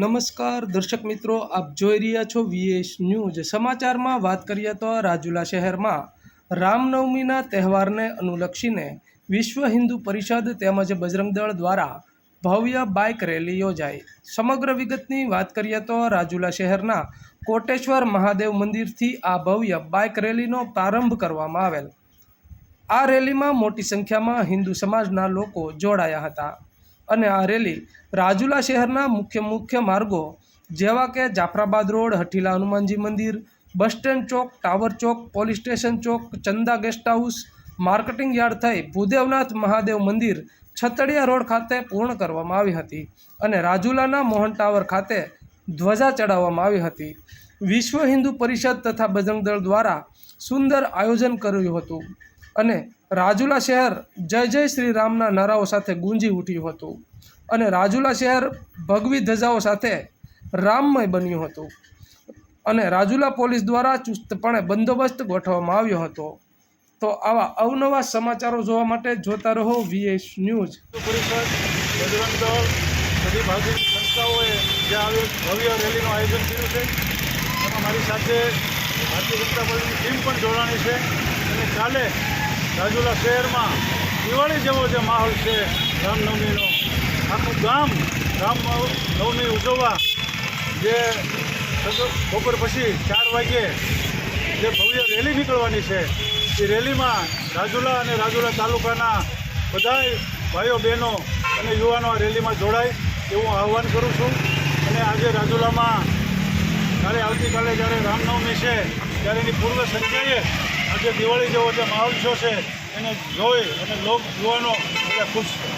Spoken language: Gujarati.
નમસ્કાર દર્શક મિત્રો, આપ જોઈ રહ્યા છો વીએસ ન્યૂઝ. સમાચારમાં વાત કરીએ તો રાજુલા શહેરમાં રામનવમીના તહેવારને અનુલક્ષીને વિશ્વ હિન્દુ પરિષદ તેમજ બજરંગ દળ દ્વારા ભવ્ય બાઇક રેલી યોજાઈ. સમગ્ર વિગતની વાત કરીએ તો રાજુલા શહેરના કોટેશ્વર મહાદેવ મંદિરથી આ ભવ્ય બાઇક રેલીનો પ્રારંભ કરવામાં આવેલ. આ રેલીમાં મોટી સંખ્યામાં હિન્દુ સમાજના લોકો જોડાયા હતા અને આ રેલી રાજુલા શહેરના મુખ્ય માર્ગો જેવા કે જાફરાબાદ રોડ, હઠીલા હનુમાનજી મંદિર, બસ સ્ટેન્ડ ચોક, ટાવર ચોક, પોલીસ સ્ટેશન ચોક, ચંદા ગેસ્ટ હાઉસ, માર્કેટિંગ યાર્ડ થઈ ભૂદેવનાથ મહાદેવ મંદિર, છતડિયા રોડ ખાતે પૂર્ણ કરવામાં આવી હતી અને રાજુલાના મોહન ટાવર ખાતે ધ્વજા ચડાવવામાં આવી હતી. વિશ્વ હિન્દુ પરિષદ તથા બજરંગ દળ દ્વારા સુંદર આયોજન કર્યું હતું અને રાજુલા શહેર જય જય શ્રી રામના નારાઓ સાથે ગુંજી ઉઠ્યું હતું અને રાજુલા શહેર ભગવી ધજાઓ સાથે રામમય બન્યું હતું અને રાજુલા પોલીસ દ્વારા ચુસ્તપણે બંદોબસ્ત ગોઠવવામાં આવ્યો હતો. તો આવા અવનવા સમાચારો જોવા માટે જોતા રહો વીએસ ન્યૂઝ. પરિષદ, બજરંગ દળ, બધી ભાગીદાર સંસ્થાઓએ જે ભવ્ય રેલીનું આયોજન કર્યું છે એમાં મારી સાથે ભારતીય જનતા પાર્ટીની ટીમ પણ જોડાણી છે અને કાલે રાજુલા શહેરમાં દિવાળી જેવો જે માહોલ છે રામનવમીનો, આખું ગામ રામનવમી ઉજવવા જે બપોર પછી 4 વાગ્યે જે ભવ્ય રેલી નીકળવાની છે એ રેલીમાં રાજુલા અને રાજુલા તાલુકાના બધાય ભાઈઓ બહેનો અને યુવાનો આ રેલીમાં જોડાય એવું આહ્વાન કરું છું. અને આજે રાજુલામાં જ્યારે આવતીકાલે જ્યારે રામનવમી છે ત્યારે એની પૂર્વ સંધ્યાએ આજે દિવાળી જેવો જે માહોલ છે એને જોઈ અને યુવાનો બધા ખુશ છે.